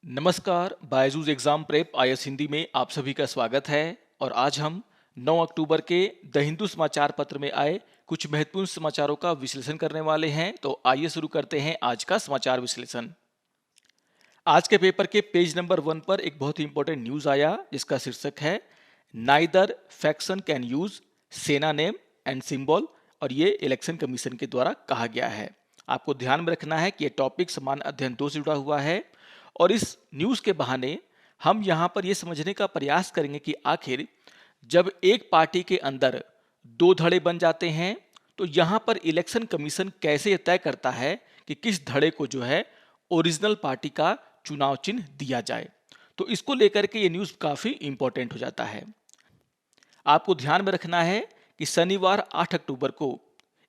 नमस्कार, Byju's exam prep IAS Hindi में आप सभी का स्वागत है। और आज हम 9 अक्टूबर के द हिंदू समाचार पत्र में आए कुछ महत्वपूर्ण समाचारों का विश्लेषण करने वाले हैं। तो आइए शुरू करते हैं आज का समाचार विश्लेषण। आज के पेपर के पेज नंबर 1 पर एक बहुत ही इंपॉर्टेंट न्यूज आया जिसका शीर्षक है नाइदर फैक्शन कैन यूज सेना नेम एंड सिंबल, और ये इलेक्शन कमीशन के द्वारा कहा गया है। आपको ध्यान में रखना है कि यह टॉपिक समान अध्ययन 2 से जुड़ा हुआ है और इस न्यूज के बहाने हम यहाँ पर यह समझने का प्रयास करेंगे कि आखिर जब एक पार्टी के अंदर दो धड़े बन जाते हैं तो यहाँ पर इलेक्शन कमीशन कैसे तय करता है कि किस धड़े को जो है ओरिजिनल पार्टी का चुनाव चिन्ह दिया जाए। तो इसको लेकर के ये न्यूज काफी इंपॉर्टेंट हो जाता है। आपको ध्यान में रखना है कि शनिवार 8 अक्टूबर को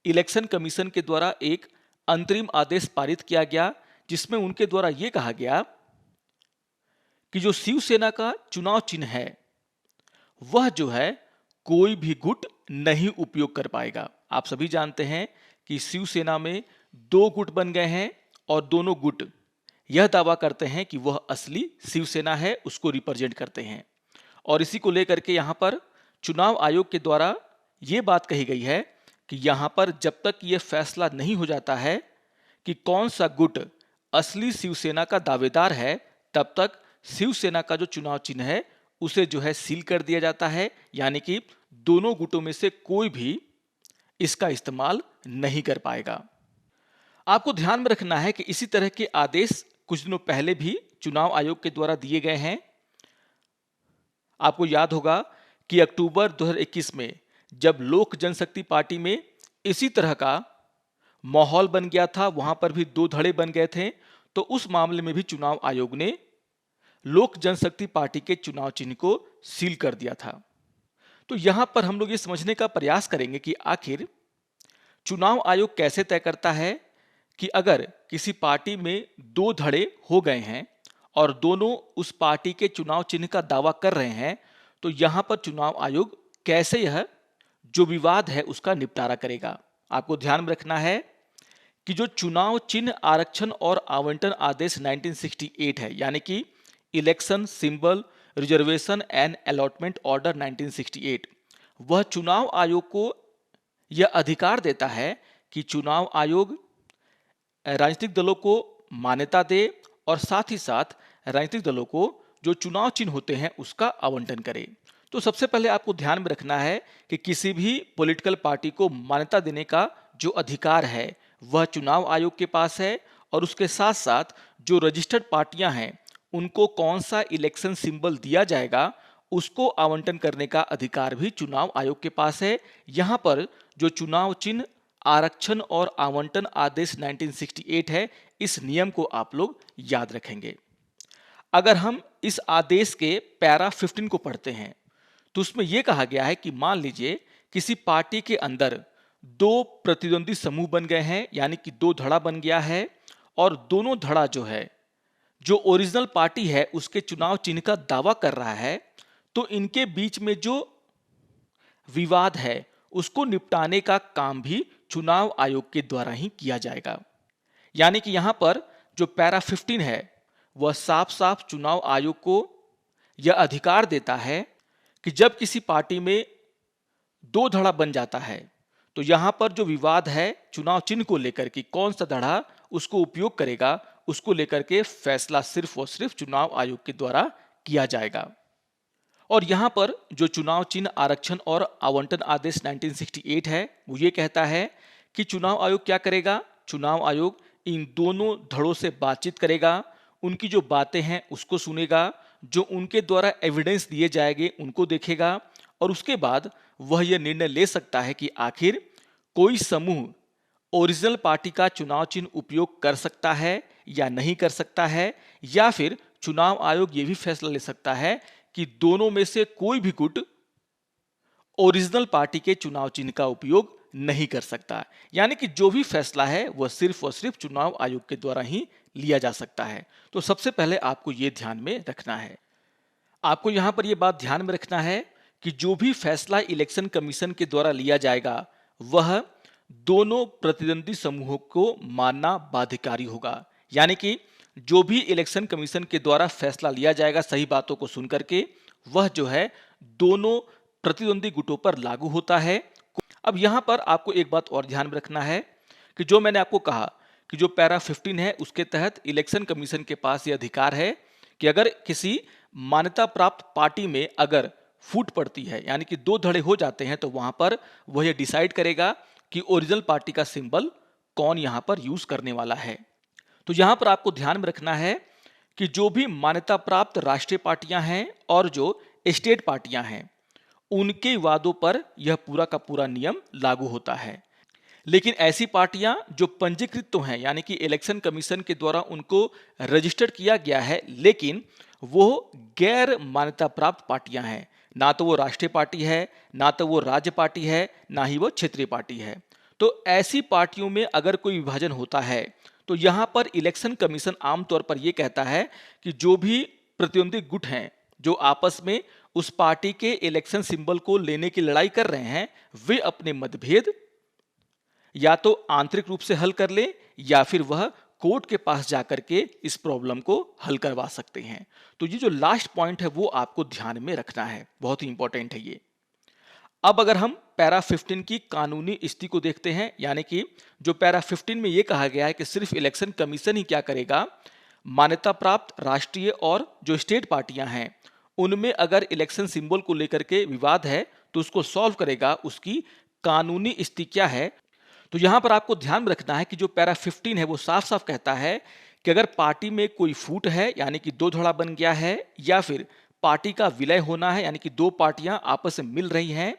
इलेक्शन कमीशन के द्वारा एक अंतरिम आदेश पारित किया गया जिसमें उनके द्वारा यह कहा गया कि जो शिवसेना का चुनाव चिन्ह है वह जो है कोई भी गुट नहीं उपयोग कर पाएगा। आप सभी जानते हैं कि शिवसेना में 2 गुट बन गए हैं और दोनों गुट यह दावा करते हैं कि वह असली शिवसेना है, उसको रिप्रेजेंट करते हैं। और इसी को लेकर के यहां पर चुनाव आयोग के द्वारा यह बात कही गई है कि यहां पर जब तक यह फैसला नहीं हो जाता है कि कौन सा गुट असली शिवसेना का दावेदार है तब तक शिवसेना का जो चुनाव चिन्ह है उसे जो है सील कर दिया जाता है, यानी कि दोनों गुटों में से कोई भी इसका इस्तेमाल नहीं कर पाएगा। आपको ध्यान में रखना है कि इसी तरह के आदेश कुछ दिनों पहले भी चुनाव आयोग के द्वारा दिए गए हैं। आपको याद होगा कि अक्टूबर 2021 में जब लोक जनशक्ति पार्टी में इसी तरह का माहौल बन गया था, वहां पर भी 2 धड़े बन गए थे, तो उस मामले में भी चुनाव आयोग ने लोक जनशक्ति पार्टी के चुनाव चिन्ह को सील कर दिया था। तो यहां पर हम लोग ये समझने का प्रयास करेंगे कि आखिर चुनाव आयोग कैसे तय करता है कि अगर किसी पार्टी में 2 धड़े हो गए हैं और दोनों उस पार्टी के चुनाव चिन्ह का दावा कर रहे हैं तो यहां पर चुनाव आयोग कैसे यह जो विवाद है उसका निपटारा करेगा। आपको ध्यान में रखना है कि जो चुनाव चिन्ह आरक्षण और आवंटन आदेश 1968 है, यानी कि election symbol reservation and allotment order 1968, वह चुनाव आयोग को यह अधिकार देता है कि चुनाव आयोग राजनीतिक दलों को मान्यता दे और साथ ही साथ राजनीतिक दलों को जो चुनाव चिन्ह होते हैं उसका आवंटन करे। तो सबसे पहले आपको ध्यान में रखना है कि किसी भी पॉलिटिकल पार्टी को मान्यता देने का जो अधिकार है वह चुनाव आयोग के पास है, और उसके साथ साथ जो रजिस्टर्ड पार्टियां हैं उनको कौन सा इलेक्शन सिंबल दिया जाएगा उसको आवंटन करने का अधिकार भी चुनाव आयोग के पास है। यहां पर जो चुनाव चिन्ह आरक्षण और आवंटन आदेश 1968 है, इस नियम को आप लोग याद रखेंगे। अगर हम इस आदेश के पैरा 15 को पढ़ते हैं तो उसमें यह कहा गया है कि मान लीजिए किसी पार्टी के अंदर 2 प्रतिद्वंदी समूह बन गए हैं, यानी कि 2 धड़ा बन गया है, और दोनों धड़ा जो है जो ओरिजिनल पार्टी है उसके चुनाव चिन्ह का दावा कर रहा है, तो इनके बीच में जो विवाद है उसको निपटाने का काम भी चुनाव आयोग के द्वारा ही किया जाएगा। यानी कि यहां पर जो पैरा 15 है वह साफ साफ चुनाव आयोग को यह अधिकार देता है कि जब किसी पार्टी में 2 धड़ा बन जाता है तो यहां पर जो विवाद है चुनाव चिन्ह को लेकर कि कौन सा धड़ा उसको उपयोग करेगा उसको लेकर के फैसला सिर्फ और सिर्फ चुनाव आयोग के द्वारा किया जाएगा। और यहां पर जो चुनाव चिन्ह आरक्षण और आवंटन आदेश 1968 है वो ये कहता है कि चुनाव आयोग क्या करेगा, चुनाव आयोग इन दोनों धड़ों से बातचीत करेगा, उनकी जो बातें हैं उसको सुनेगा, जो उनके द्वारा एविडेंस दिए जाएंगे उनको देखेगा, और उसके बाद वह यह निर्णय ले सकता है कि आखिर कोई समूह ओरिजिनल पार्टी का चुनाव चिन्ह उपयोग कर सकता है या नहीं कर सकता है, या फिर चुनाव आयोग यह भी फैसला ले सकता है कि दोनों में से कोई भी गुट ओरिजिनल पार्टी के चुनाव चिन्ह का उपयोग नहीं कर सकता। यानी कि जो भी फैसला है वह सिर्फ और सिर्फ चुनाव आयोग के द्वारा ही लिया जा सकता है। तो सबसे पहले आपको यह ध्यान में रखना है, आपको यहां पर यह बात ध्यान में रखना है कि जो भी फैसला इलेक्शन कमीशन के द्वारा लिया जाएगा वह दोनों प्रतिद्वंदी समूहों को मानना बाध्यकारी होगा। यानी कि जो भी इलेक्शन कमीशन के द्वारा फैसला लिया जाएगा सही बातों को सुन करके, वह जो है दोनों प्रतिद्वंदी गुटों पर लागू होता है। अब यहां पर आपको एक बात और ध्यान में रखना है कि जो मैंने आपको कहा कि जो पैरा 15 है उसके तहत इलेक्शन कमीशन के पास यह अधिकार है कि अगर किसी मान्यता प्राप्त पार्टी में अगर फूट पड़ती है, यानी कि दो धड़े हो जाते हैं, तो वहां पर वह यह डिसाइड करेगा कि ओरिजिनल पार्टी का सिंबल कौन यहां पर यूज करने वाला है। तो यहां पर आपको ध्यान में रखना है कि जो भी मान्यता प्राप्त राष्ट्रीय पार्टियां हैं और जो स्टेट पार्टियां हैं, उनके वादों पर यह पूरा का पूरा नियम लागू होता है। लेकिन ऐसी पार्टियां जो पंजीकृत तो हैं, यानी कि इलेक्शन कमीशन के द्वारा उनको रजिस्टर्ड किया गया है, लेकिन वो गैर मान्यता प्राप्त पार्टियां हैं, ना तो वो राष्ट्रीय पार्टी है, ना तो वो राज्य पार्टी है, ना ही वो क्षेत्रीय पार्टी है। तो ऐसी पार्टियों में अगर कोई विभाजन होता है तो यहां पर इलेक्शन कमीशन आमतौर पर यह कहता है कि जो भी प्रतिद्वंदी गुट हैं जो आपस में उस पार्टी के इलेक्शन सिंबल को लेने की लड़ाई कर रहे हैं, वे अपने मतभेद या तो आंतरिक रूप से हल कर ले या फिर वह कोर्ट के पास जाकर के इस प्रॉब्लम को हल करवा सकते हैं। तो ये जो लास्ट पॉइंट है वो आपको ध्यान में रखना है, बहुत ही इंपॉर्टेंट है ये। अब अगर हम पैरा 15 की कानूनी स्थिति को देखते हैं, यानी कि जो पैरा 15 में यह कहा गया है कि सिर्फ इलेक्शन कमीशन ही क्या करेगा, मान्यता प्राप्त राष्ट्रीय और जो स्टेट पार्टियां हैं उनमें अगर इलेक्शन सिंबल को लेकर के विवाद है तो उसको सॉल्व करेगा, उसकी कानूनी स्थिति क्या है। तो यहां पर आपको ध्यान में रखना है कि जो पैरा 15 है वो साफ साफ कहता है कि अगर पार्टी में कोई फूट है, यानी कि दो धड़ा बन गया है, या फिर पार्टी का विलय होना है, यानी कि दो पार्टियां आपस में मिल रही हैं,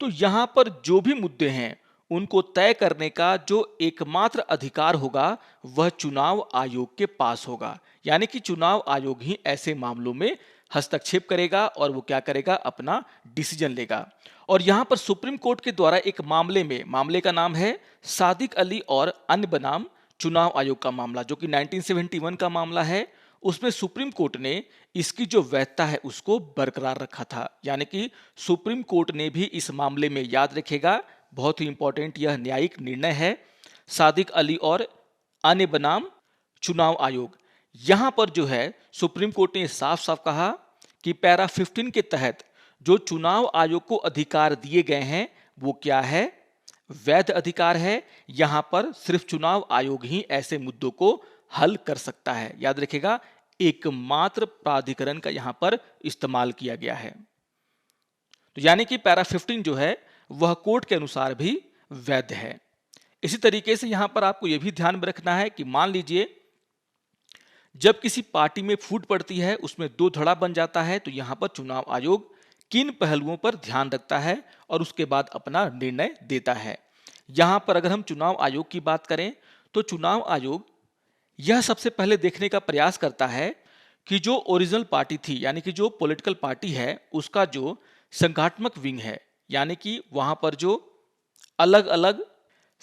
तो यहां पर जो भी मुद्दे हैं उनको तय करने का जो एकमात्र अधिकार होगा वह चुनाव आयोग के पास होगा। यानी कि चुनाव आयोग ही ऐसे मामलों में हस्तक्षेप करेगा और वो क्या करेगा, अपना डिसीजन लेगा। और यहां पर सुप्रीम कोर्ट के द्वारा एक मामले का नाम है सादिक अली और अन्य बनाम चुनाव आयोग का मामला, जो कि 1971 का मामला है। उसमें सुप्रीम कोर्ट ने इसकी जो वैधता है उसको बरकरार रखा था। यानी कि सुप्रीम कोर्ट ने भी इस मामले में, याद रखेगा बहुत ही इंपॉर्टेंट यह न्यायिक निर्णय है, सादिक अली और अन्य बनाम चुनाव आयोग, यहां पर जो है सुप्रीम कोर्ट ने साफ साफ कहा कि पैरा 15 के तहत जो चुनाव आयोग को अधिकार दिए गए हैं वो क्या है, वैध अधिकार है। यहां पर सिर्फ चुनाव आयोग ही ऐसे मुद्दों को हल कर सकता है। याद रखिएगा, एकमात्र प्राधिकरण का यहां पर इस्तेमाल किया गया है। तो यानी कि पैरा 15 जो है वह कोर्ट के अनुसार भी वैध है। इसी तरीके से यहां पर आपको यह भी ध्यान में रखना है कि मान लीजिए जब किसी पार्टी में फूट पड़ती है, उसमें दो धड़ा बन जाता है, तो यहां पर चुनाव आयोग किन पहलुओं पर ध्यान रखता है और उसके बाद अपना निर्णय देता है। यहां पर अगर हम चुनाव आयोग की बात करें तो चुनाव आयोग यह सबसे पहले देखने का प्रयास करता है कि जो ओरिजिनल पार्टी थी, यानी कि जो पॉलिटिकल पार्टी है, उसका जो संगठनात्मक विंग है, यानी कि वहां पर जो अलग अलग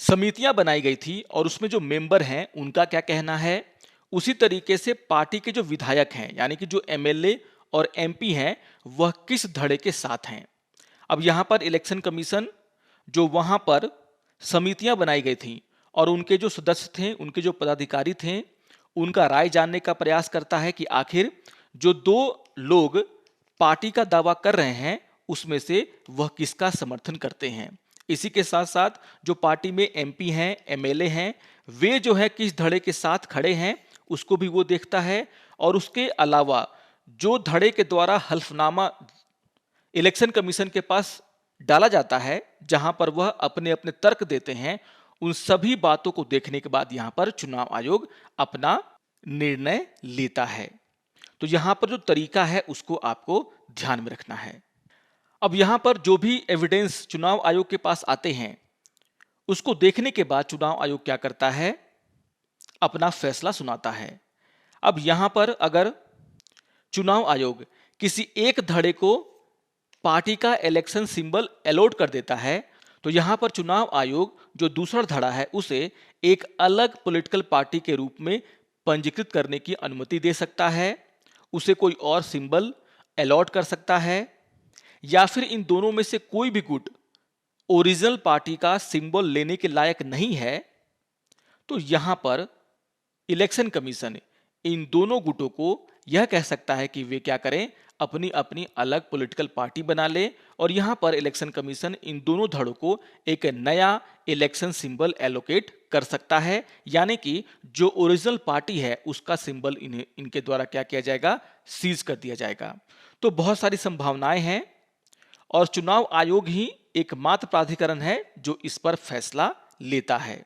समितियां बनाई गई थी और उसमें जो मेंबर हैं उनका क्या कहना है। उसी तरीके से पार्टी के जो विधायक हैं, यानी कि जो एमएलए और एमपी हैं, वह किस धड़े के साथ हैं। अब यहां पर इलेक्शन कमीशन जो वहां पर समितियां बनाई गई थी और उनके जो सदस्य थे, उनके जो पदाधिकारी थे, उनका राय जानने का प्रयास करता है कि आखिर जो दो लोग पार्टी का दावा कर रहे हैं उसमें से वह किसका समर्थन करते हैं। इसी के साथ साथ जो पार्टी में एमपी हैं, एमएलए हैं, वे जो है किस धड़े के साथ खड़े हैं उसको भी वो देखता है। और उसके अलावा जो धड़े के द्वारा हल्फनामा इलेक्शन कमीशन के पास डाला जाता है, जहां पर वह अपने अपने तर्क देते हैं, उन सभी बातों को देखने के बाद यहां पर चुनाव आयोग अपना निर्णय लेता है। तो यहां पर जो तरीका है उसको आपको ध्यान में रखना है। अब यहां पर जो भी एविडेंस चुनाव आयोग के पास आते हैं उसको देखने के बाद चुनाव आयोग क्या करता है, अपना फैसला सुनाता है। अब यहां पर अगर चुनाव आयोग किसी एक धड़े को पार्टी का इलेक्शन सिंबल अलॉट कर देता है, तो यहां पर चुनाव आयोग जो दूसरा धड़ा है उसे एक अलग पॉलिटिकल पार्टी के रूप में पंजीकृत करने की अनुमति दे सकता है, उसे कोई और सिंबल अलॉट कर सकता है, या फिर इन दोनों में से कोई भी गुट ओरिजिनल पार्टी का सिंबल लेने के लायक नहीं है, तो यहां पर इलेक्शन कमीशन इन दोनों गुटों को यह कह सकता है कि वे क्या करें, अपनी अपनी अलग पॉलिटिकल पार्टी बना ले। और यहां पर इलेक्शन कमीशन इन दोनों धड़ों को एक नया इलेक्शन सिंबल एलोकेट कर सकता है, यानी कि जो ओरिजिनल पार्टी है उसका सिंबल इनके द्वारा क्या किया जाएगा, सीज कर दिया जाएगा। तो बहुत सारी संभावनाएं हैं और चुनाव आयोग ही एकमात्र प्राधिकरण है जो इस पर फैसला लेता है।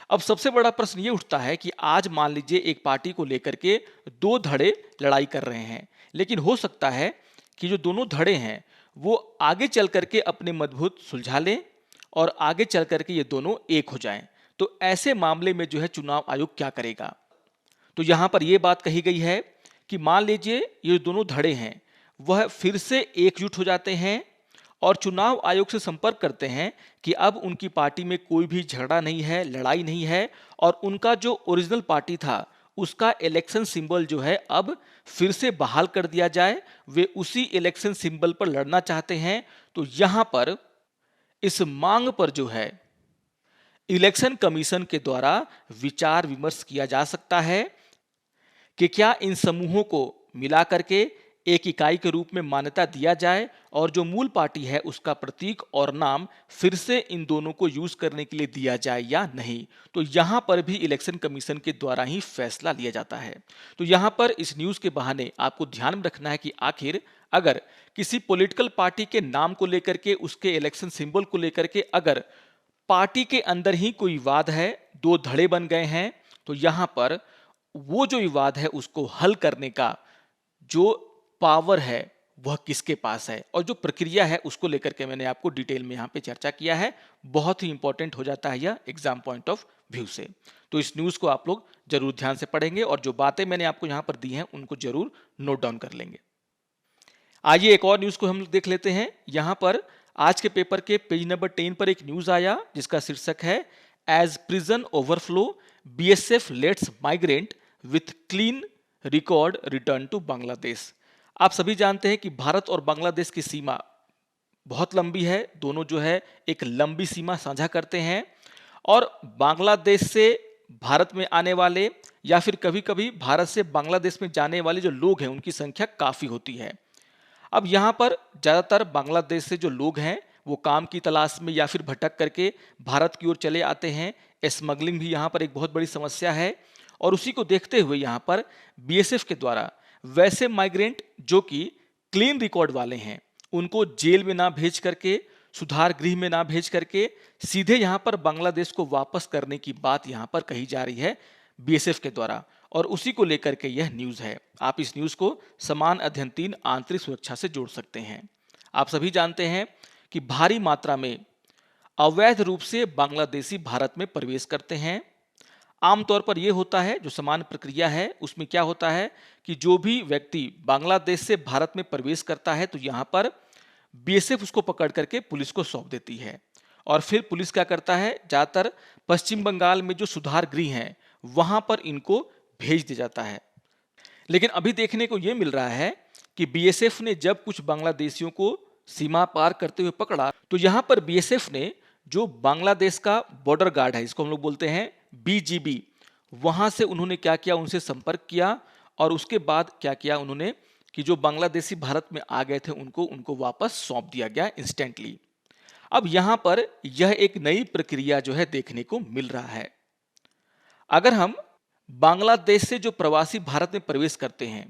अब सबसे बड़ा प्रश्न ये उठता है कि आज मान लीजिए एक पार्टी को लेकर के दो धड़े लड़ाई कर रहे हैं, लेकिन हो सकता है कि जो दोनों धड़े हैं वो आगे चल करके अपने मतभेद सुलझा लें और आगे चल करके ये दोनों एक हो जाएं। तो ऐसे मामले में जो है चुनाव आयोग क्या करेगा? तो यहां पर यह बात कही गई है कि मान लीजिए ये दोनों धड़े हैं वह फिर से एकजुट हो जाते हैं और चुनाव आयोग से संपर्क करते हैं कि अब उनकी पार्टी में कोई भी झगड़ा नहीं है, लड़ाई नहीं है और उनका जो ओरिजिनल पार्टी था उसका इलेक्शन सिंबल जो है अब फिर से बहाल कर दिया जाए, वे उसी इलेक्शन सिंबल पर लड़ना चाहते हैं। तो यहां पर इस मांग पर जो है इलेक्शन कमीशन के द्वारा विचार विमर्श किया जा सकता है कि क्या इन समूहों को मिला करके एक इकाई के रूप में मान्यता दिया जाए और जो मूल पार्टी है उसका प्रतीक और नाम फिर से इन दोनों को यूज करने के लिए दिया जाए या नहीं। तो यहां पर भी इलेक्शन कमीशन के द्वारा ही फैसला लिया जाता है। तो यहां पर इस न्यूज के बहाने आपको ध्यान में रखना है कि आखिर अगर किसी पॉलिटिकल पार्टी के नाम को लेकर के, उसके इलेक्शन सिंबल को लेकर के अगर पार्टी के अंदर ही कोई विवाद है, दो धड़े बन गए हैं, तो यहां पर वो जो विवाद है उसको हल करने का जो पावर है वह किसके पास है और जो प्रक्रिया है उसको लेकर के मैंने आपको डिटेल में यहां पे चर्चा किया है। बहुत ही इंपॉर्टेंट हो जाता है यह एग्जाम पॉइंट ऑफ व्यू से। तो इस न्यूज को आप लोग जरूर ध्यान से पढ़ेंगे और जो बातें मैंने आपको यहां पर दी हैं उनको जरूर नोट डाउन कर लेंगे। आइए एक और न्यूज को हम देख लेते हैं। यहां पर आज के पेपर के पेज नंबर 10 पर एक न्यूज आया जिसका शीर्षक है as prison overflow BSF lets migrant with clean record return to Bangladesh. आप सभी जानते हैं कि भारत और बांग्लादेश की सीमा बहुत लंबी है, दोनों जो है एक लंबी सीमा साझा करते हैं और बांग्लादेश से भारत में आने वाले या फिर कभी-कभी भारत से बांग्लादेश में जाने वाले जो लोग हैं उनकी संख्या काफी होती है। अब यहाँ पर ज्यादातर बांग्लादेश से जो लोग हैं वो काम की तलाश में या फिर भटक करके भारत की ओर चले आते हैं। स्मगलिंग भी यहाँ पर एक बहुत बड़ी समस्या है और उसी को देखते हुए यहाँ पर बीएसएफ के द्वारा वैसे माइग्रेंट जो कि क्लीन रिकॉर्ड वाले हैं उनको जेल में ना भेज करके, सुधार गृह में ना भेज करके सीधे यहाँ पर बांग्लादेश को वापस करने की बात यहाँ पर कही जा रही है बीएसएफ के द्वारा और उसी को लेकर के यह न्यूज है। आप इस न्यूज को समान अध्ययन 3 आंतरिक सुरक्षा से जोड़ सकते हैं। आप सभी जानते हैं कि भारी मात्रा में अवैध रूप से बांग्लादेशी भारत में प्रवेश करते हैं। आमतौर पर यह होता है, जो सामान्य प्रक्रिया है उसमें क्या होता है कि जो भी व्यक्ति बांग्लादेश से भारत में प्रवेश करता है तो यहाँ पर बीएसएफ उसको पकड़ करके पुलिस को सौंप देती है और फिर पुलिस क्या करता है, ज्यादातर पश्चिम बंगाल में जो सुधार गृह हैं वहां पर इनको भेज दिया जाता है। लेकिन अभी देखने को यह मिल रहा है कि बीएसएफ ने जब कुछ बांग्लादेशियों को सीमा पार करते हुए पकड़ा तो यहां पर बीएसएफ ने जो बांग्लादेश का बॉर्डर गार्ड है, इसको हम लोग बोलते हैं बीजीबी, वहां से उन्होंने क्या किया, उनसे संपर्क किया और उसके बाद क्या किया उन्होंने कि जो बांग्लादेशी भारत में आ गए थे उनको वापस सौंप दिया गया इंस्टेंटली। अब यहां पर यह एक नई प्रक्रिया जो है देखने को मिल रहा है। अगर हम बांग्लादेश से जो प्रवासी भारत में प्रवेश करते हैं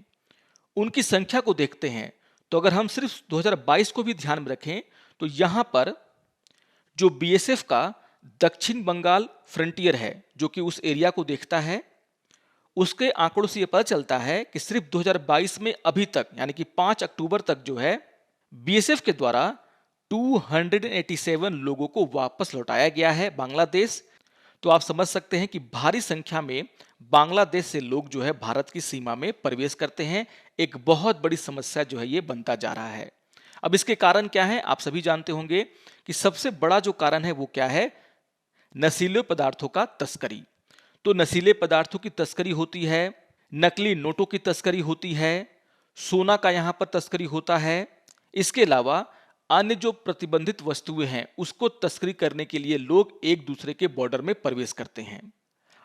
उनकी संख्या को देखते हैं तो अगर हम सिर्फ 2022 को भी ध्यान में रखें तो यहां पर जो बीएसएफ का दक्षिण बंगाल फ्रंटियर है जो कि उस एरिया को देखता है, उसके आंकड़ों से यह पता चलता है कि सिर्फ 2022 में अभी तक यानी कि 5 अक्टूबर तक जो है बीएसएफ के द्वारा 287 लोगों को वापस लौटाया गया है बांग्लादेश। तो आप समझ सकते हैं कि भारी संख्या में बांग्लादेश से लोग जो है भारत की सीमा में प्रवेश करते हैं। एक बहुत बड़ी समस्या जो है ये बनता जा रहा है। अब इसके कारण क्या है, आप सभी जानते होंगे कि सबसे बड़ा जो कारण है वो क्या है, नशीले पदार्थों का तस्करी। तो नशीले पदार्थों की तस्करी होती है, नकली नोटों की तस्करी होती है, सोना का यहाँ पर तस्करी होता है। इसके अलावा अन्य जो प्रतिबंधित वस्तुएं हैं उसको तस्करी करने के लिए लोग एक दूसरे के बॉर्डर में प्रवेश करते हैं।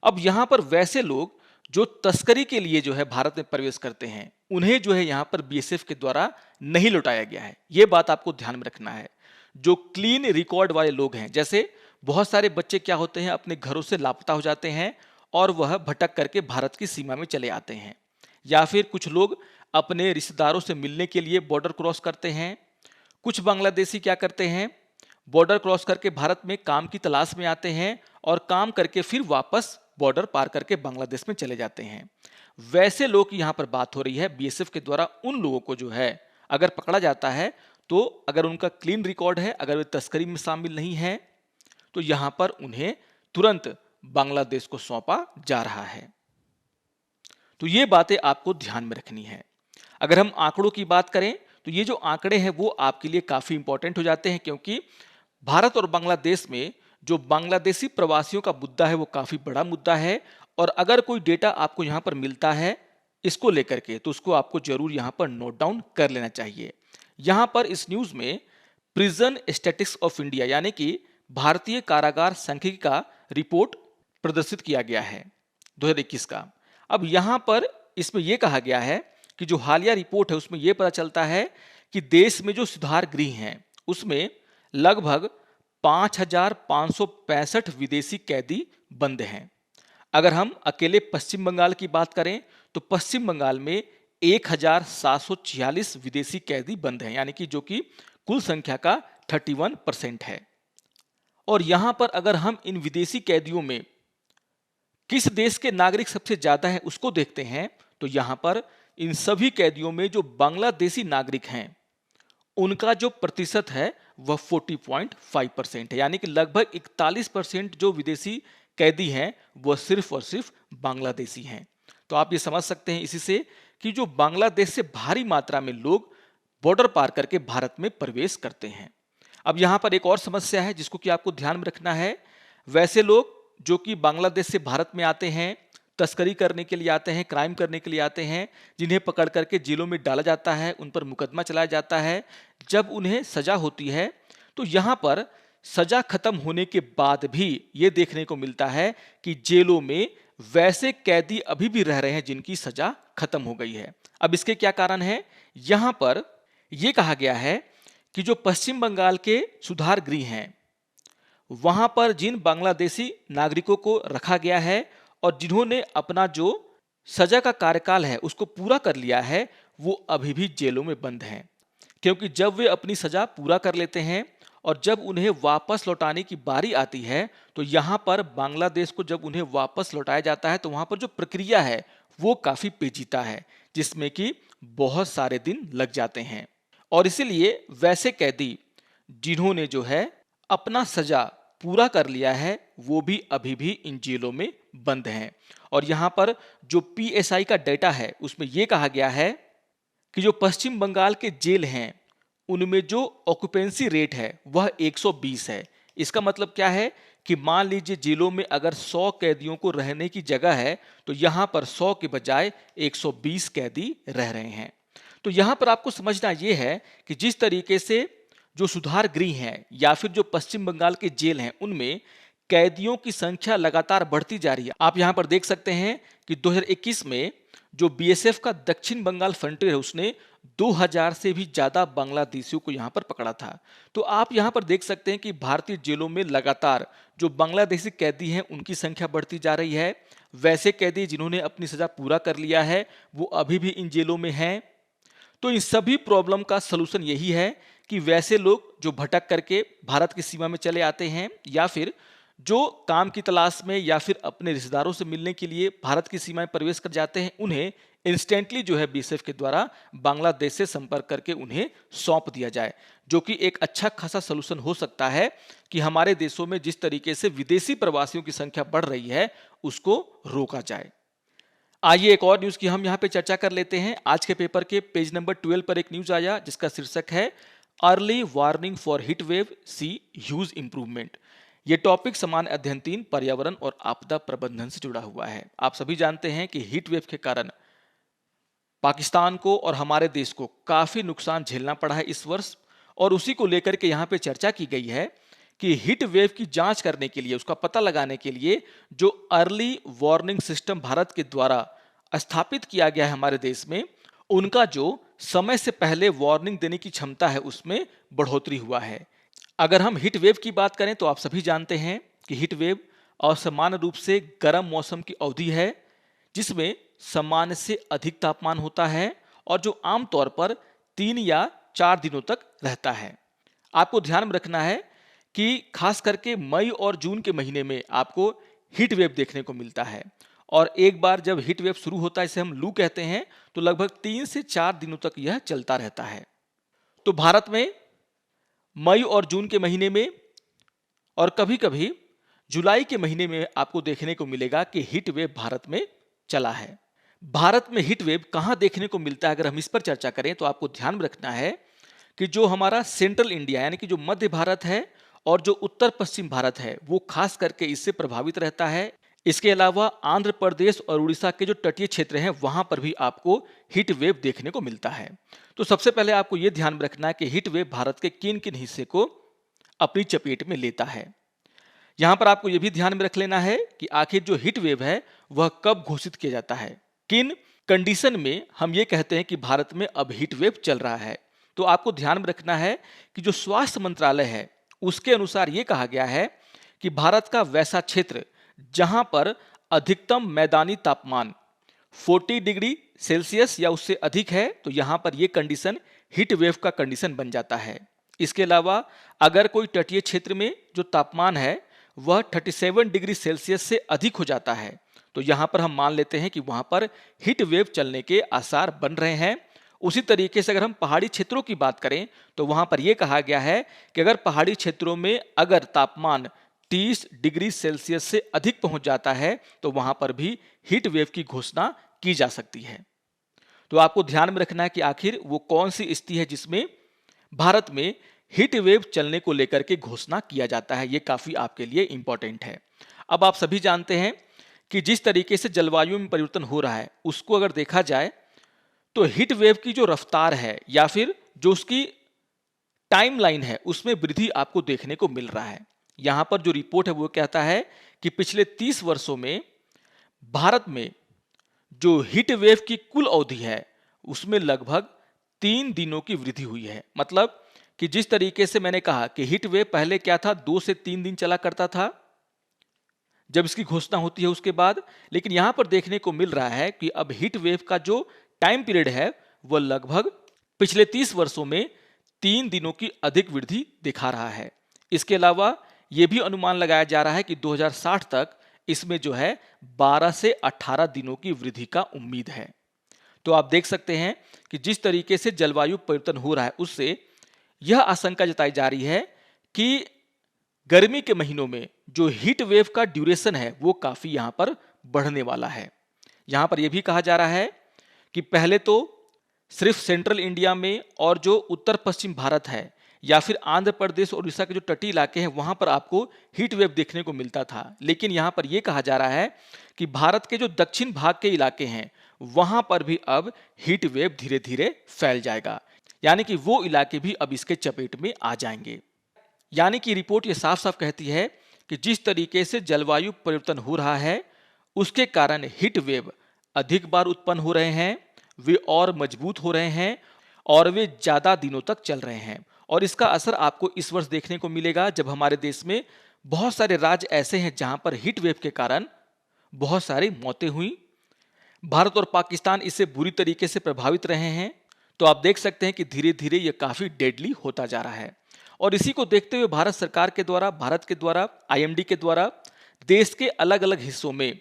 अब यहाँ पर वैसे लोग जो तस्करी के लिए जो है भारत में प्रवेश करते हैं, उन्हें जो है यहां पर बीएसएफ के द्वारा नहीं लौटाया गया है। यह बात आपको ध्यान में रखना है। जो क्लीन रिकॉर्ड वाले लोग हैं, जैसे बहुत सारे बच्चे क्या होते हैं, अपने घरों से लापता हो जाते हैं और वह भटक करके भारत की सीमा में चले आते हैं, या फिर कुछ लोग अपने रिश्तेदारों से मिलने के लिए बॉर्डर क्रॉस करते हैं। कुछ बांग्लादेशी क्या करते हैं, बॉर्डर क्रॉस करके भारत में काम की तलाश में आते हैं और काम करके फिर वापस बॉर्डर पार करके बांग्लादेश में चले जाते हैं। वैसे लोग की यहां पर बात हो रही है। बीएसएफ के द्वारा उन लोगों को जो है अगर पकड़ा जाता है, तो अगर उनका क्लीन रिकॉर्ड है, अगर वे तस्करी में शामिल नहीं है, तो यहां पर उन्हें तुरंत बांग्लादेश को सौंपा जा रहा है। तो ये बातें आपको ध्यान में रखनी है। अगर हम आंकड़ों की बात करें, तो ये जो आंकड़े हैं वो आपके लिए काफी इंपॉर्टेंट हो जाते हैं, क्योंकि भारत और बांग्लादेश में जो बांग्लादेशी प्रवासियों का मुद्दा है वो काफी बड़ा मुद्दा है। और अगर कोई डेटा आपको यहां पर मिलता है इसको लेकर के, तो उसको आपको जरूर यहां पर नोट डाउन कर लेना चाहिए। यहां पर इस न्यूज में प्रिजन स्टैटिस्टिक्स ऑफ इंडिया यानी कि भारतीय कारागार सांख्यिकी का रिपोर्ट प्रदर्शित किया गया है 2021 का। अब यहां पर इसमें यह कहा गया है कि जो हालिया रिपोर्ट है उसमें यह पता चलता है कि देश में जो सुधार गृह हैं उसमें लगभग 5,565 विदेशी कैदी बंद हैं। अगर हम अकेले पश्चिम बंगाल की बात करें, तो पश्चिम बंगाल में 1,746 विदेशी कैदी बंद हैं, यानी कि जो कि कुल संख्या का 31% है। और यहां पर अगर हम इन विदेशी कैदियों में किस देश के नागरिक सबसे ज्यादा हैं उसको देखते हैं, तो यहां पर इन सभी कैदियों में जो बांग्लादेशी नागरिक हैं उनका जो प्रतिशत है वह 40.5% है, यानी कि लगभग 41% जो विदेशी कैदी हैं वह सिर्फ और सिर्फ बांग्लादेशी हैं। तो आप ये समझ सकते हैं इसी से कि जो बांग्लादेश से भारी मात्रा में लोग बॉर्डर पार करके भारत में प्रवेश करते हैं। अब यहां पर एक और समस्या है जिसको कि आपको ध्यान में रखना है। वैसे लोग जो कि बांग्लादेश से भारत में आते हैं, तस्करी करने के लिए आते हैं, क्राइम करने के लिए आते हैं, जिन्हें पकड़ करके जेलों में डाला जाता है, उन पर मुकदमा चलाया जाता है। जब उन्हें सजा होती है तो यहां पर सजा खत्म होने के बाद भी ये देखने को मिलता है कि जेलों में वैसे कैदी अभी भी रह रहे हैं जिनकी सजा खत्म हो गई है। अब इसके क्या कारण है? यहां पर यह कहा गया है कि जो पश्चिम बंगाल के सुधार गृह हैं वहां पर जिन बांग्लादेशी नागरिकों को रखा गया है और जिन्होंने अपना जो सजा का कार्यकाल है उसको पूरा कर लिया है, वो अभी भी जेलों में बंद हैं। क्योंकि जब वे अपनी सजा पूरा कर लेते हैं और जब उन्हें वापस लौटाने की बारी आती है, तो यहाँ पर बांग्लादेश को जब उन्हें वापस लौटाया जाता है तो वहाँ पर जो प्रक्रिया है वो काफ़ी पेचीदा है, जिसमें कि बहुत सारे दिन लग जाते हैं। और इसीलिए वैसे कैदी जिन्होंने जो है अपना सजा पूरा कर लिया है वो भी अभी भी इन जेलों में बंद हैं। और यहाँ पर जो पीएसआई का डेटा है उसमें यह कहा गया है कि जो पश्चिम बंगाल के जेल हैं उनमें जो ऑक्यूपेंसी रेट है वह 120 है। इसका मतलब क्या है कि मान लीजिए जेलों में अगर 100 कैदियों को रहने की जगह है तो यहाँ पर 100 के बजाय 120 कैदी रह रहे हैं। तो यहाँ पर आपको समझना यह है कि जिस तरीके से जो सुधार गृह हैं या फिर जो पश्चिम बंगाल के जेल हैं उनमें कैदियों की संख्या लगातार बढ़ती जा रही है। आप यहाँ पर देख सकते हैं कि 2021 में जो बीएसएफ का दक्षिण बंगाल फ्रंटियर है उसने 2000 से भी ज्यादा बांग्लादेशियों को यहाँ पर पकड़ा था। तो आप यहाँ पर देख सकते हैं कि भारतीय जेलों में लगातार जो बांग्लादेशी कैदी हैं उनकी संख्या बढ़ती जा रही है। वैसे कैदी जिन्होंने अपनी सजा पूरा कर लिया है वो अभी भी इन जेलों में हैं। तो इन सभी प्रॉब्लम का सलूशन यही है कि वैसे लोग जो भटक करके भारत की सीमा में चले आते हैं या फिर जो काम की तलाश में या फिर अपने रिश्तेदारों से मिलने के लिए भारत की सीमा में प्रवेश कर जाते हैं, उन्हें इंस्टेंटली जो है बीएसएफ के द्वारा बांग्लादेश से संपर्क करके उन्हें सौंप दिया जाए, जो कि एक अच्छा खासा सलूशन हो सकता है कि हमारे देशों में जिस तरीके से विदेशी प्रवासियों की संख्या बढ़ रही है उसको रोका जाए। आइए एक और न्यूज की हम यहाँ पे चर्चा कर लेते हैं। आज के पेपर के पेज नंबर 12 पर एक न्यूज आया जिसका शीर्षक है early warning for heat wave C huge improvement. ये टॉपिक सामान्य अध्ययन 3 पर्यावरण और आपदा प्रबंधन से जुड़ा हुआ है। आप सभी जानते हैं कि हीट वेव के कारण पाकिस्तान को और हमारे देश को काफी नुकसान झेलना पड़ा है इस वर्ष, और उसी को लेकर के यहाँ पे चर्चा की गई है कि हीट वेव की जांच करने के लिए, उसका पता लगाने के लिए जो अर्ली वार्निंग सिस्टम भारत के द्वारा स्थापित किया गया है हमारे देश में, उनका जो समय से पहले वार्निंग देने की क्षमता है उसमें बढ़ोतरी हुआ है। अगर हम हीट वेव की बात करें तो आप सभी जानते हैं कि हीट वेव असामान्य रूप से गर्म मौसम की अवधि है जिसमें सामान्य से अधिक तापमान होता है और जो आमतौर पर 3 या 4 दिनों तक रहता है। आपको ध्यान में रखना है कि खास करके मई और जून के महीने में आपको हीट वेव देखने को मिलता है और एक बार जब हीट वेव शुरू होता है, इसे हम लू कहते हैं, तो लगभग 3 से 4 दिनों तक यह चलता रहता है। तो भारत में मई और जून के महीने में और कभी-कभी जुलाई के महीने में आपको देखने को मिलेगा कि हीट वेव भारत में चला है। भारत में हीट वेव कहां देखने को मिलता है, अगर हम इस पर चर्चा करें तो आपको ध्यान में रखना है कि जो हमारा सेंट्रल इंडिया यानी कि जो मध्य भारत है और जो उत्तर पश्चिम भारत है वो खास करके इससे प्रभावित रहता है। इसके अलावा आंध्र प्रदेश और उड़ीसा के जो तटीय क्षेत्र हैं वहां पर भी आपको हीट वेव देखने को मिलता है। तो सबसे पहले आपको यह ध्यान में रखना है कि हीट वेव भारत के किन किन हिस्से को अपनी चपेट में लेता है। यहां पर आपको यह भी ध्यान में रख लेना है कि आखिर जो हीट वेव है वह कब घोषित किया जाता है, किन कंडीशन में हम ये कहते हैं कि भारत में अब हीट वेव चल रहा है। तो आपको ध्यान में रखना है कि जो स्वास्थ्य मंत्रालय है उसके अनुसार यह कहा गया है कि भारत का वैसा क्षेत्र जहां पर अधिकतम मैदानी तापमान 40 डिग्री सेल्सियस या उससे अधिक है तो यहां पर यह कंडीशन हीट वेव का कंडीशन बन जाता है। इसके अलावा अगर कोई तटीय क्षेत्र में जो तापमान है वह 37 डिग्री सेल्सियस से अधिक हो जाता है तो यहां पर हम मान लेते हैं कि वहां पर हीट वेव चलने के आसार बन रहे हैं। उसी तरीके से अगर हम पहाड़ी क्षेत्रों की बात करें तो वहां पर यह कहा गया है कि अगर पहाड़ी क्षेत्रों में अगर तापमान 30 डिग्री सेल्सियस से अधिक पहुंच जाता है तो वहां पर भी हीट वेव की घोषणा की जा सकती है। तो आपको ध्यान में रखना है कि आखिर वो कौन सी स्थिति है जिसमें भारत में हीट वेव चलने को लेकर के घोषणा किया जाता है। ये काफी आपके लिए इंपॉर्टेंट है। अब आप सभी जानते हैं कि जिस तरीके से जलवायु में परिवर्तन हो रहा है उसको अगर देखा जाए तो हीट वेव की जो रफ्तार है या फिर जो उसकी टाइमलाइन है उसमें वृद्धि आपको देखने को मिल रहा है। यहां पर जो रिपोर्ट है वो कहता है कि पिछले 30 वर्षों में भारत में जो हीट वेव की कुल अवधि है उसमें लगभग 3 दिनों की वृद्धि हुई है। मतलब कि जिस तरीके से मैंने कहा कि हीट वेव पहले क्या था, 2 से 3 दिन चला करता था जब इसकी घोषणा होती है उसके बाद, लेकिन यहां पर देखने को मिल रहा है कि अब हीट वेव का जो टाइम पीरियड है वह लगभग पिछले 30 वर्षों में 3 दिनों की अधिक वृद्धि दिखा रहा है। इसके अलावा यह भी अनुमान लगाया जा रहा है कि 2060 तक इसमें जो है 12 से 18 दिनों की वृद्धि का उम्मीद है। तो आप देख सकते हैं कि जिस तरीके से जलवायु परिवर्तन हो रहा है उससे यह आशंका जताई जा रही है कि गर्मी के महीनों में जो हीट वेव का ड्यूरेशन है वो काफी यहां पर बढ़ने वाला है। यहां पर यह भी कहा जा रहा है कि पहले तो सिर्फ सेंट्रल इंडिया में और जो उत्तर पश्चिम भारत है या फिर आंध्र प्रदेश और उड़ीसा के जो तटीय इलाके हैं वहां पर आपको हीट वेव देखने को मिलता था, लेकिन यहां पर यह कहा जा रहा है कि भारत के जो दक्षिण भाग के इलाके हैं वहां पर भी अब हीट वेव धीरे धीरे फैल जाएगा, यानी कि वो इलाके भी अब इसके चपेट में आ जाएंगे। यानी कि रिपोर्ट ये साफ साफ कहती है कि जिस तरीके से जलवायु परिवर्तन हो रहा है उसके कारण हीट वेव अधिक बार उत्पन्न हो रहे हैं, वे और मजबूत हो रहे हैं और वे ज्यादा दिनों तक चल रहे हैं। और इसका असर आपको इस वर्ष देखने को मिलेगा जब हमारे देश में बहुत सारे राज्य ऐसे हैं जहां पर हीट वेव के कारण बहुत सारी मौतें हुई। भारत और पाकिस्तान इससे बुरी तरीके से प्रभावित रहे हैं। तो आप देख सकते हैं कि धीरे धीरे यह काफी डेडली होता जा रहा है। और इसी को देखते हुए भारत सरकार के द्वारा, भारत के द्वारा, आईएमडी के द्वारा देश के अलग अलग हिस्सों में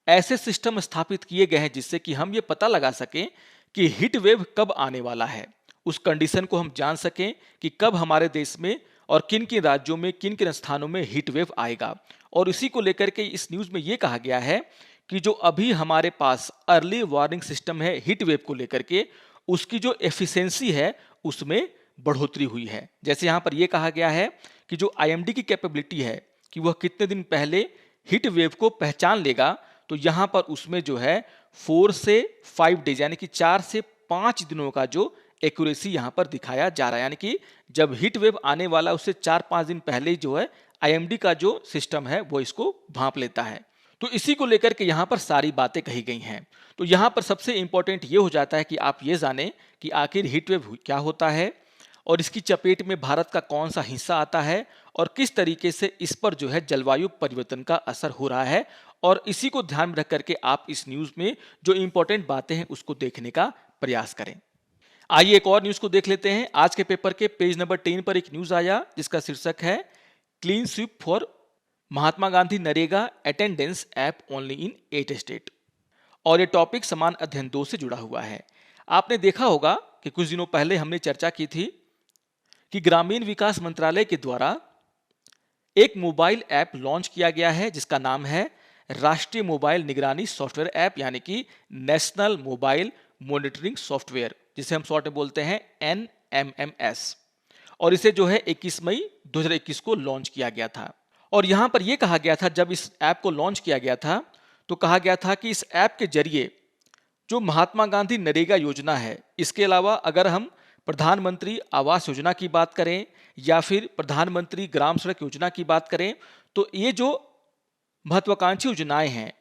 ऐसे सिस्टम स्थापित किए गए हैं जिससे कि हम ये पता लगा सकें कि हीट वेव कब आने वाला है, उस कंडीशन को हम जान सकें कि कब हमारे देश में और किन किन राज्यों में, किन किन स्थानों में हीट वेव आएगा। और इसी को लेकर के इस न्यूज में यह कहा गया है कि जो अभी हमारे पास अर्ली वार्निंग सिस्टम है हीट वेव को लेकर के, उसकी जो एफिशिएंसी है उसमें बढ़ोतरी हुई है। जैसे यहां पर यह कहा गया है कि जो आईएमडी की कैपेबिलिटी है कि वह कितने दिन पहले हीट वेव को पहचान लेगा, तो यहां पर उसमें जो है 4 से 5 डेज यानी कि 4 से 5 दिनों का जो एक्यूरेसी यहाँ पर दिखाया जा रहा है, यानी कि जब हीट वेव आने वाला उससे 4-5 दिन पहले ही जो है आईएमडी का जो सिस्टम है वो इसको भांप लेता है। तो इसी को लेकर के यहाँ पर सारी बातें कही गई हैं। तो यहाँ पर सबसे इंपॉर्टेंट ये हो जाता है कि आप ये जानें कि आखिर हीट वेव क्या होता है और इसकी चपेट में भारत का कौन सा हिस्सा आता है और किस तरीके से इस पर जो है जलवायु परिवर्तन का असर हो रहा है, और इसी को ध्यान में रख करके आप इस न्यूज में जो इंपॉर्टेंट बातें हैं उसको देखने का प्रयास करें। आइए एक और न्यूज को देख लेते हैं। आज के पेपर के पेज नंबर 10 पर एक न्यूज आया जिसका शीर्षक है clean sweep for Mahatma Gandhi NREGA attendance app only in 8 state, और ये टॉपिक समान अध्ययन 2 से जुड़ा हुआ है। आपने देखा होगा कि कुछ दिनों पहले हमने चर्चा की थी कि ग्रामीण विकास मंत्रालय के द्वारा एक मोबाइल ऐप लॉन्च किया गया है जिसका नाम है राष्ट्रीय मोबाइल निगरानी सॉफ्टवेयर ऐप, यानी कि नेशनल मोबाइल मॉनिटरिंग सॉफ्टवेयर, जिसे हम शॉर्ट में बोलते हैं NMMS। और इसे जो है 21 मई 2021 को लॉन्च किया गया था। और यहां पर यह कहा गया था, जब इस ऐप को लॉन्च किया गया था तो कहा गया था कि इस ऐप के जरिए जो महात्मा गांधी नरेगा योजना है, इसके अलावा अगर हम प्रधानमंत्री आवास योजना की बात करें या फिर प्रधानमंत्री ग्राम सड़क योजना की बात करें, तो ये जो महत्वाकांक्षी योजनाएं हैं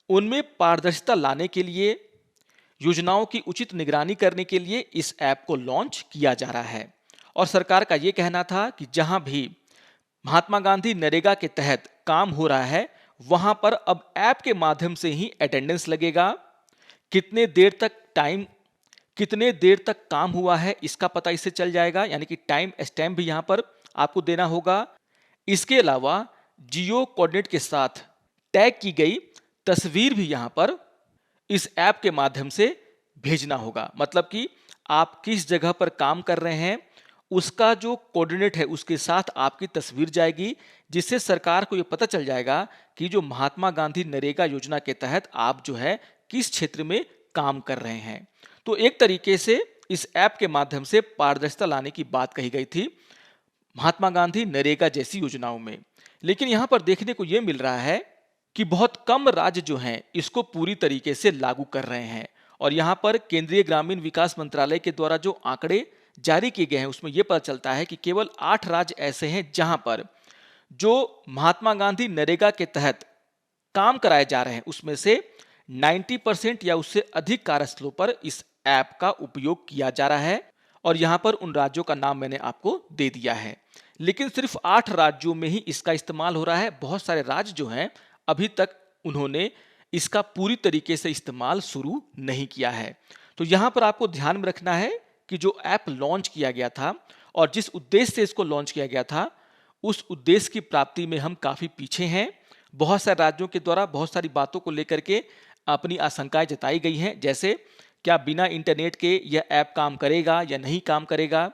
उनमें पारदर्शिता लाने के लिए, योजनाओं की उचित निगरानी करने के लिए इस ऐप को लॉन्च किया जा रहा है। और सरकार का यह कहना था कि जहां भी महात्मा गांधी नरेगा के तहत काम हो रहा है वहां पर अब ऐप के माध्यम से ही अटेंडेंस लगेगा, कितने देर तक काम हुआ है इसका पता इससे चल जाएगा, यानी कि टाइम स्टैम्प भी यहां पर आपको देना होगा। इसके अलावा जियो कोऑर्डिनेट के साथ टैग की गई तस्वीर भी यहां पर इस ऐप के माध्यम से भेजना होगा। मतलब कि आप किस जगह पर काम कर रहे हैं उसका जो कोऑर्डिनेट है उसके साथ आपकी तस्वीर जाएगी, जिससे सरकार को यह पता चल जाएगा कि जो महात्मा गांधी नरेगा योजना के तहत आप जो है किस क्षेत्र में काम कर रहे हैं। तो एक तरीके से इस ऐप के माध्यम से पारदर्शिता लाने की बात कही गई थी महात्मा गांधी नरेगा जैसी योजनाओं में। लेकिन यहां पर देखने को यह मिल रहा है कि बहुत कम राज्य जो हैं इसको पूरी तरीके से लागू कर रहे हैं। और यहां पर केंद्रीय ग्रामीण विकास मंत्रालय के द्वारा जो आंकड़े जारी किए गए हैं उसमें यह पता चलता है कि केवल 8 राज्य ऐसे हैं जहां पर जो महात्मा गांधी नरेगा के तहत काम कराए जा रहे हैं उसमें से 90% या उससे अधिक कार्यस्थलों पर इस ऐप का उपयोग किया जा रहा है। और यहां पर उन राज्यों का नाम मैंने आपको दे दिया है, लेकिन सिर्फ 8 राज्यों में ही इसका इस्तेमाल हो रहा है। बहुत सारे राज्य जो हैं अभी तक उन्होंने इसका पूरी तरीके से इस्तेमाल शुरू नहीं किया है। तो यहां पर आपको ध्यान में रखना है कि जो ऐप लॉन्च किया गया था और जिस उद्देश्य से इसको लॉन्च किया गया था उस उद्देश्य की प्राप्ति में हम काफी पीछे हैं। बहुत सारे राज्यों के द्वारा बहुत सारी बातों को लेकर के अपनी आशंकाएं जताई गई हैं, जैसे क्या बिना इंटरनेट के यह ऐप काम करेगा या नहीं काम करेगा।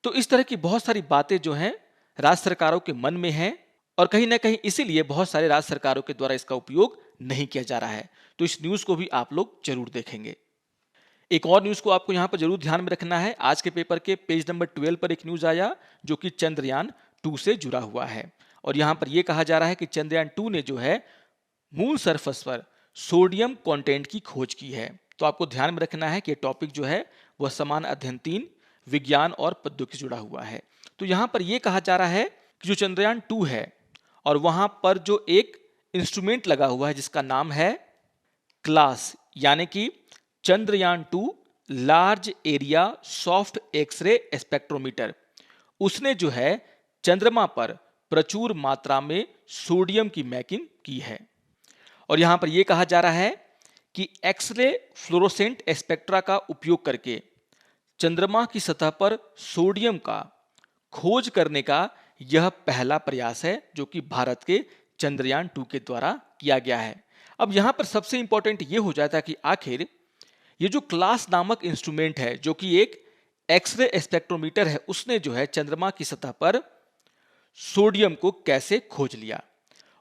तो इस तरह की बहुत सारी बातें जो हैं राज्य सरकारों के मन में हैं और कहीं ना कहीं इसीलिए बहुत सारे राज्य सरकारों के द्वारा इसका उपयोग नहीं किया जा रहा है। तो इस न्यूज को भी आप लोग जरूर देखेंगे। एक और न्यूज को आपको यहां पर जरूर ध्यान में रखना है। आज के पेपर के पेज नंबर 12 पर एक न्यूज आया जो कि चंद्रयान 2 से जुड़ा हुआ है। और यहां पर यह कहा जा रहा है कि चंद्रयान 2 ने जो है मून सरफेस पर सोडियम कंटेंट की खोज की है। तो आपको ध्यान में रखना है कि टॉपिक जो है वह समान अध्ययन 3 विज्ञान और प्रौद्योगिकी से जुड़ा हुआ है। तो यहां पर यह कहा जा रहा है कि जो चंद्रयान 2 है और वहां पर जो एक इंस्ट्रूमेंट लगा हुआ है जिसका नाम है क्लास, यानी कि Chandrayaan 2 large area soft X ray spectrometer, उसने जो है चंद्रमा पर प्रचुर मात्रा में सोडियम की मैपिंग की है। और यहां पर यह कहा जा रहा है कि एक्सरे फ्लोरोसेंट स्पेक्ट्रा का उपयोग करके चंद्रमा की सतह पर सोडियम का खोज करने का यह पहला प्रयास है जो कि भारत के चंद्रयान 2 के द्वारा किया गया है। अब यहां पर सबसे इंपॉर्टेंट यह हो जाता है कि आखिर ये जो क्लास नामक इंस्ट्रूमेंट है जो कि एक एक्सरे स्पेक्ट्रोमीटर है, उसने जो है चंद्रमा की सतह पर सोडियम को कैसे खोज लिया।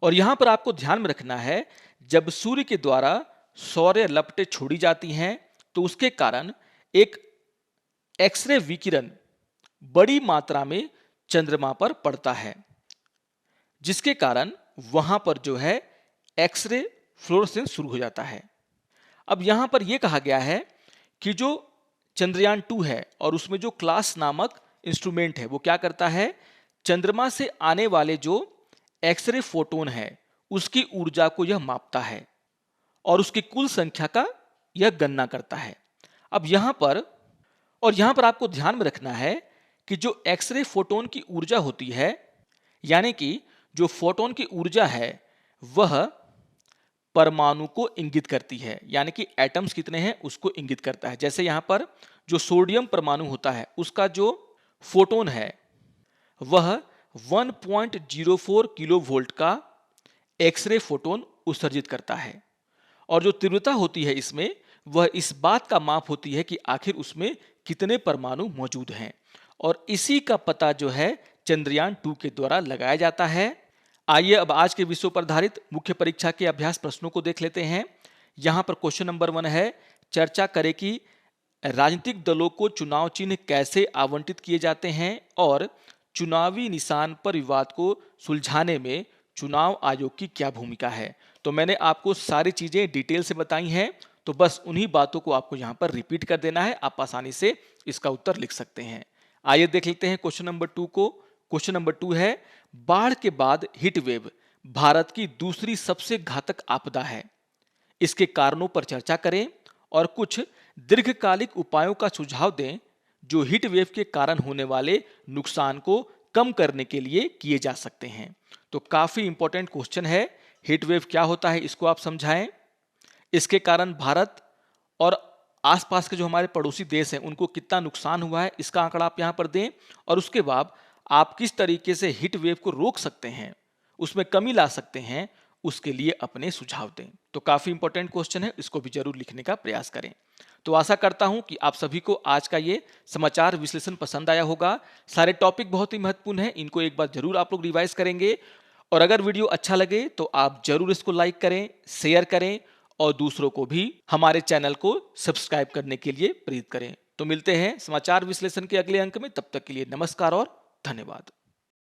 और यहां पर आपको ध्यान में रखना है जब सूर्य के द्वारा सौर लपटें छोड़ी जाती हैं तो उसके कारण एक एक्सरे विकिरण बड़ी मात्रा में चंद्रमा पर पड़ता है, जिसके कारण वहां पर जो है एक्सरे फ्लोरोसेंस शुरू हो जाता है। अब यहां पर यह कहा गया है कि जो चंद्रयान 2 है और उसमें जो क्लास नामक इंस्ट्रूमेंट है वो क्या करता है, चंद्रमा से आने वाले जो एक्सरे फोटोन है उसकी ऊर्जा को यह मापता है और उसकी कुल संख्या का यह गणना करता है। अब यहां पर आपको ध्यान में रखना है कि जो एक्सरे फोटोन की ऊर्जा होती है, यानी कि जो फोटोन की ऊर्जा है वह परमाणु को इंगित करती है, यानी कि एटम्स कितने हैं उसको इंगित करता है। जैसे यहां पर जो सोडियम परमाणु होता है उसका जो फोटोन है वह 1.04 किलो वोल्ट का एक्सरे फोटोन उत्सर्जित करता है और जो तीव्रता होती है इसमें वह इस बात का माप होती है कि आखिर उसमें कितने परमाणु मौजूद हैं और इसी का पता जो है चंद्रयान 2 के द्वारा लगाया जाता है। आइए अब आज के विषयों पर आधारित मुख्य परीक्षा के अभ्यास प्रश्नों को देख लेते हैं। यहां पर क्वेश्चन नंबर 1 है, चर्चा करें कि राजनीतिक दलों को चुनाव चिन्ह कैसे आवंटित किए जाते हैं और चुनावी निशान पर विवाद को सुलझाने में चुनाव आयोग की क्या भूमिका है। तो मैंने आपको सारी चीजें डिटेल से बताई हैं, तो बस उन्हीं बातों को आपको यहां पर रिपीट कर देना है, आप आसानी से इसका उत्तर लिख सकते हैं। आइए देख लेते हैं क्वेश्चन नंबर 2 को। क्वेश्चन नंबर 2 है, बाढ़ के बाद हीट वेव भारत की दूसरी सबसे घातक आपदा है। इसके कारणों पर चर्चा करें और कुछ दीर्घकालिक उपायों का सुझाव दें जो हीट वेव के कारण होने वाले नुकसान को कम करने के लिए किए जा सकते हैं। तो काफी इंपॉर्टेंट क्वेश्चन है, हीट वेव क्या होता है इसको आप समझाएं, इसके कारण भारत और आसपास के जो हमारे पड़ोसी देश हैं उनको कितना नुकसान हुआ है इसका आंकड़ा आप यहां पर दें और उसके बाद आप किस तरीके से हीट वेव को रोक सकते हैं, उसमें कमी ला सकते हैं, उसके लिए अपने सुझाव दें। तो काफी इंपॉर्टेंट क्वेश्चन है, इसको भी जरूर लिखने का प्रयास करें। तो आशा करता हूं कि आप सभी को आज का ये समाचार विश्लेषण पसंद आया होगा। सारे टॉपिक बहुत ही महत्वपूर्ण हैं, इनको एक बार जरूर आप लोग रिवाइज करेंगे और अगर वीडियो अच्छा लगे तो आप जरूर इसको लाइक करें, शेयर करें और दूसरों को भी हमारे चैनल को सब्सक्राइब करने के लिए प्रेरित करें। तो मिलते हैं समाचार विश्लेषण के अगले अंक में, तब तक के लिए नमस्कार और धन्यवाद।